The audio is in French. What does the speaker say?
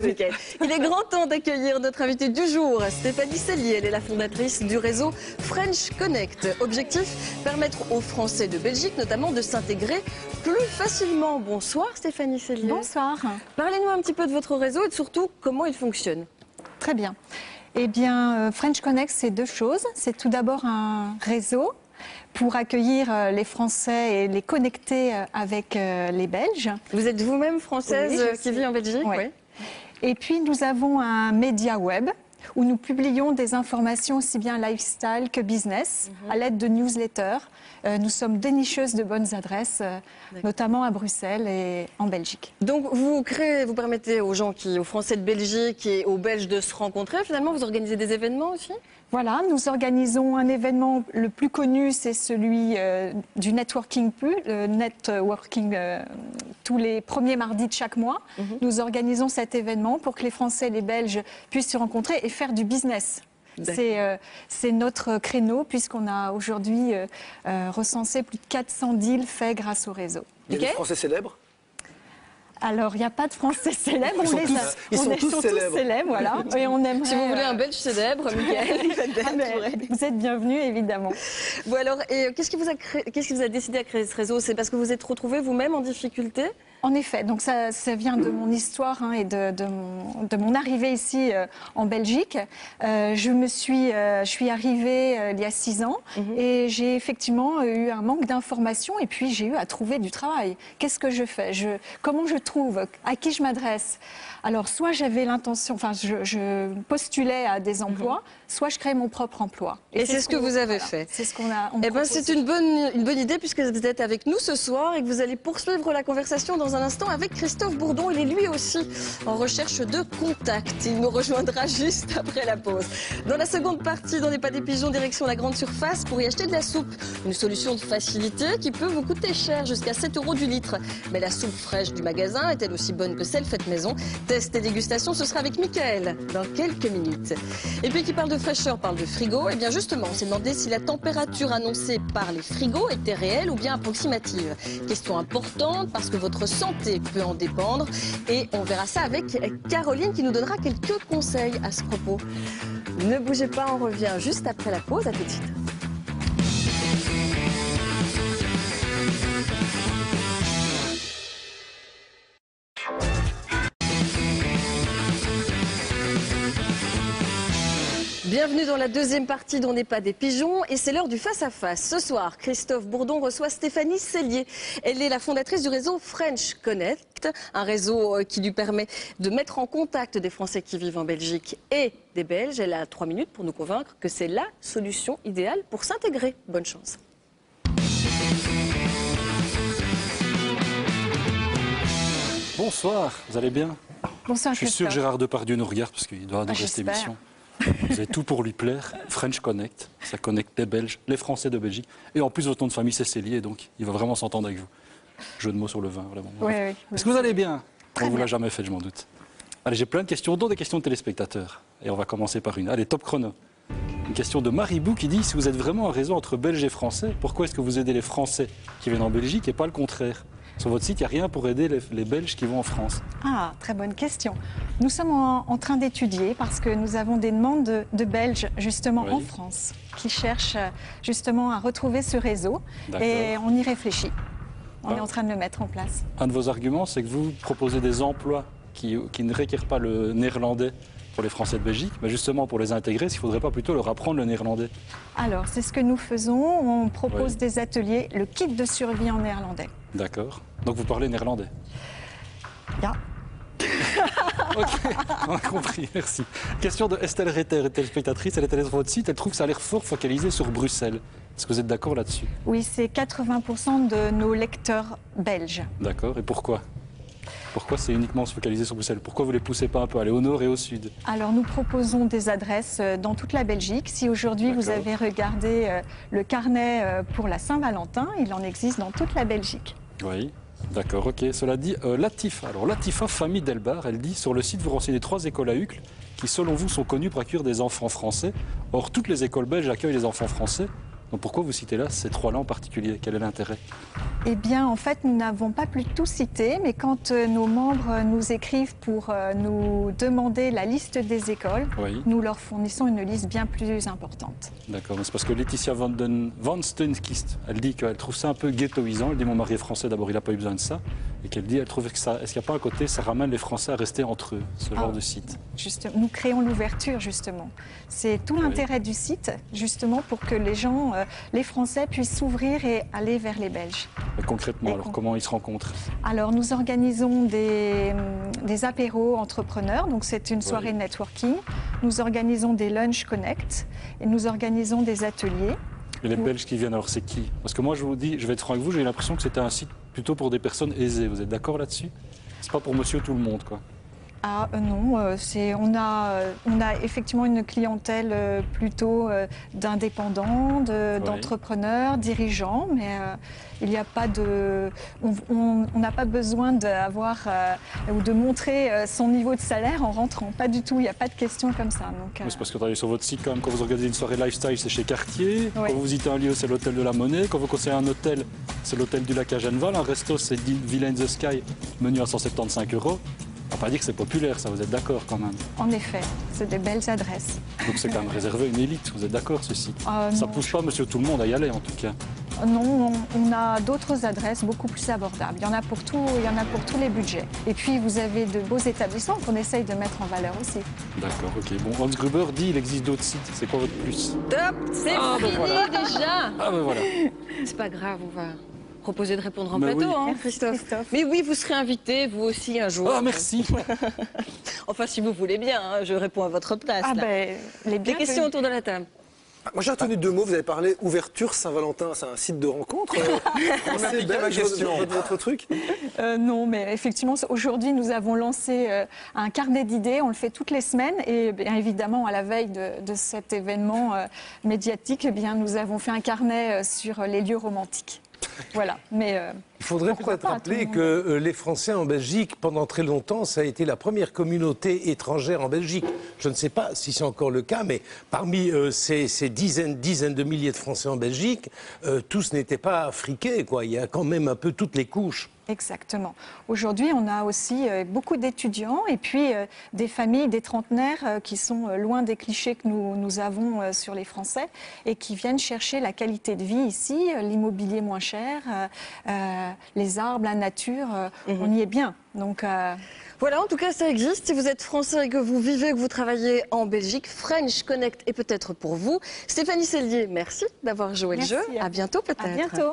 Mickaël. Il est grand temps d'accueillir notre invitée du jour, Stéphanie Sellier. Elle est la fondatrice du réseau French Connect. Objectif, permettre aux Français de Belgique notamment de s'intégrer plus facilement. Bonsoir Stéphanie Sellier. Bonsoir. Parlez-nous un petit peu de votre réseau et surtout comment il fonctionne. Très bien. Eh bien, French Connect, c'est deux choses. C'est tout d'abord un réseau pour accueillir les Français et les connecter avec les Belges. Vous êtes vous-même française qui vit en Belgique? Oui. Et puis, nous avons un média web où nous publions des informations aussi bien lifestyle que business à l'aide de newsletters. Nous sommes dénicheuses de bonnes adresses, notamment à Bruxelles et en Belgique. Donc vous permettez aux gens, aux Français de Belgique et aux Belges de se rencontrer. Finalement, vous organisez des événements aussi? Voilà, nous organisons un événement, le plus connu, c'est celui du Networking Plus, le Networking tous les premiers mardis de chaque mois. Nous organisons cet événement pour que les Français et les Belges puissent se rencontrer et faire du business. C'est notre créneau puisqu'on a aujourd'hui recensé plus de 400 deals faits grâce au réseau. Il y a des Français célèbres? Alors, il n'y a pas de Français célèbres. Ils sont tous célèbres, voilà. Et on aimerait... Si vous voulez un Belge célèbre, Mickaël, vous êtes bienvenue, évidemment. Bon alors, et qu'est-ce qui vous a décidé à créer ce réseau? C'est parce que vous êtes retrouvée vous-même en difficulté? En effet, donc ça vient de mon histoire et de mon arrivée ici en Belgique. Je suis arrivée il y a 6 ans et j'ai effectivement eu un manque d'informations et puis j'ai eu à trouver du travail. Qu'est-ce que je fais? Comment je trouve? À qui je m'adresse? Alors, soit j'avais l'intention, enfin, je postulais à des emplois, soit je créais mon propre emploi. Et c'est ce que vous avez fait. C'est ce qu'on a. Eh bien, c'est une bonne idée puisque vous êtes avec nous ce soir et que vous allez poursuivre la conversation dans un instant avec Christophe Bourdon. Il est lui aussi en recherche de contact. Il nous rejoindra juste après la pause. Dans la seconde partie, dans les pas des pigeons, direction la grande surface pour y acheter de la soupe. Une solution de facilité qui peut vous coûter cher, jusqu'à 7 € du litre. Mais la soupe fraîche du magasin est-elle aussi bonne que celle faite maison? Test et dégustation, ce sera avec Mickaël dans quelques minutes. Et puis qui parle de fraîcheur, parle de frigo. Et bien justement, on s'est demandé si la température annoncée par les frigos était réelle ou bien approximative. Question importante parce que votre santé peut en dépendre. Et on verra ça avec Caroline qui nous donnera quelques conseils à ce propos. Ne bougez pas, on revient juste après la pause. À tout de suite. Bienvenue dans la deuxième partie d'On n'est pas des pigeons et c'est l'heure du face-à-face. Ce soir, Christophe Bourdon reçoit Stéphanie Sellier. Elle est la fondatrice du réseau French Connect, un réseau qui lui permet de mettre en contact des Français qui vivent en Belgique et des Belges. Elle a 3 minutes pour nous convaincre que c'est la solution idéale pour s'intégrer. Bonne chance. Bonsoir, vous allez bien? Bonsoir, je suis sûr que Gérard Depardieu nous regarde parce qu'il doit adorer cette émission. Vous avez tout pour lui plaire. French Connect, ça connecte les Belges, les Français de Belgique. Et en plus, votre nom de famille, c'est Sellier, donc il va vraiment s'entendre avec vous. Jeu de mots sur le vin, vraiment. Oui. Est-ce que vous allez bien? On ne vous l'a jamais fait, je m'en doute. Allez, j'ai plein de questions, dont des questions de téléspectateurs. Et on va commencer par une. Allez, top chrono. Une question de Maribou qui dit, si vous êtes vraiment un réseau entre Belges et Français, pourquoi est-ce que vous aidez les Français qui viennent en Belgique et pas le contraire? Sur votre site, il n'y a rien pour aider les Belges qui vont en France. Ah, très bonne question. Nous sommes en train d'étudier parce que nous avons des demandes de Belges justement en France qui cherchent justement à retrouver ce réseau et on y réfléchit. On est en train de le mettre en place. Un de vos arguments, c'est que vous proposez des emplois qui ne requièrent pas le néerlandais pour les Français de Belgique, mais justement pour les intégrer, s'il ne faudrait pas plutôt leur apprendre le néerlandais? Alors, c'est ce que nous faisons. On propose des ateliers, le kit de survie en néerlandais. D'accord. Donc vous parlez néerlandais? Ja. Ok, on a compris, merci. Question de Estelle Retter, téléspectatrice. Elle est allée sur votre site, elle trouve que ça a l'air fort focalisé sur Bruxelles. Est-ce que vous êtes d'accord là-dessus? Oui, c'est 80% de nos lecteurs belges. D'accord, et pourquoi? Pourquoi c'est uniquement se focaliser sur Bruxelles? Pourquoi vous ne les poussez pas un peu aller au nord et au sud? Alors nous proposons des adresses dans toute la Belgique. Si aujourd'hui vous avez regardé le carnet pour la Saint-Valentin, il en existe dans toute la Belgique. Oui, d'accord, ok. Cela dit, Latifa. Alors Latifa, famille Delbar, elle dit, sur le site vous renseignez 3 écoles à Uccle qui selon vous sont connues pour accueillir des enfants français. Or toutes les écoles belges accueillent des enfants français. Donc pourquoi vous citez là ces 3-là en particulier? Quel est l'intérêt? Eh bien, en fait, nous n'avons pas pu tout citer, mais quand nos membres nous écrivent pour nous demander la liste des écoles, nous leur fournissons une liste bien plus importante. D'accord, c'est parce que Laetitia Van Steenkist, elle dit qu'elle trouve ça un peu ghettoisant. Elle dit mon mari est français, d'abord il n'a pas eu besoin de ça. Et qu'elle dit, elle trouve que ça, est-ce qu'il n'y a pas un côté, ça ramène les Français à rester entre eux, ce genre de site. Justement, nous créons l'ouverture, justement. C'est tout l'intérêt du site, justement, pour que les gens, les Français puissent s'ouvrir et aller vers les Belges. Et concrètement, alors comment ils se rencontrent? Alors, nous organisons des apéros entrepreneurs, donc c'est une soirée networking. Nous organisons des lunch connect et nous organisons des ateliers. Et les Belges qui viennent, alors c'est qui? Parce que moi, je vous dis, je vais être franc avec vous, j'ai l'impression que c'était un site plutôt pour des personnes aisées. Vous êtes d'accord là-dessus? C'est pas pour monsieur tout le monde, quoi. Ah non, on a effectivement une clientèle plutôt d'indépendants, d'entrepreneurs, dirigeants, mais il n'y a pas de, on n'a pas besoin d'avoir ou de montrer son niveau de salaire en rentrant. Pas du tout, il n'y a pas de question comme ça. C'est parce que vous allez sur votre site quand même, quand vous organisez une soirée lifestyle, c'est chez Cartier. Quand vous visitez un lieu, c'est l'hôtel de la Monnaie. Quand vous conseillez un hôtel, c'est l'hôtel du Lac à Genneval. Un resto, c'est Villa in the Sky, menu à 175 €. On va pas dire que c'est populaire, ça, vous êtes d'accord quand même? En effet, c'est des belles adresses. Donc c'est quand même réservé à une élite, vous êtes d'accord, ceci? Ça ne pousse pas monsieur tout le monde à y aller, en tout cas. Non, on a d'autres adresses beaucoup plus abordables. Il y en a pour tout, il y en a pour tous les budgets. Et puis vous avez de beaux établissements qu'on essaye de mettre en valeur aussi. D'accord, ok. Bon, Hans Gruber dit il existe d'autres sites. C'est quoi votre plus? Top, c'est fini déjà. Ah ben voilà. C'est pas grave, on va proposer de répondre en plateau, hein, Christophe. Mais oui, vous serez invité, vous aussi, un jour. Ah, merci. Enfin, si vous voulez bien, hein, je réponds à votre place. Ah, là. Les Des questions autour de la table. Moi, j'ai retenu 2 mots. Vous avez parlé ouverture Saint-Valentin. C'est un site de rencontre. C'est belge, votre truc? Non, mais effectivement, aujourd'hui, nous avons lancé un carnet d'idées. On le fait toutes les semaines. Et bien évidemment, à la veille de cet événement médiatique, eh bien, nous avons fait un carnet sur les lieux romantiques. Voilà, mais il faudrait peut-être rappeler que les Français en Belgique, pendant très longtemps, ça a été la première communauté étrangère en Belgique. Je ne sais pas si c'est encore le cas, mais parmi ces dizaines de milliers de Français en Belgique, tous n'étaient pas friqués, quoi. Il y a quand même un peu toutes les couches. Exactement. Aujourd'hui, on a aussi beaucoup d'étudiants et puis des familles, des trentenaires qui sont loin des clichés que nous avons sur les Français et qui viennent chercher la qualité de vie ici, l'immobilier moins cher, les arbres, la nature, on y est bien. Donc, voilà, en tout cas, ça existe. Si vous êtes français et que vous vivez, que vous travaillez en Belgique, French Connect est peut-être pour vous. Stéphanie Sellier, merci d'avoir joué le jeu. À bientôt peut-être. À bientôt.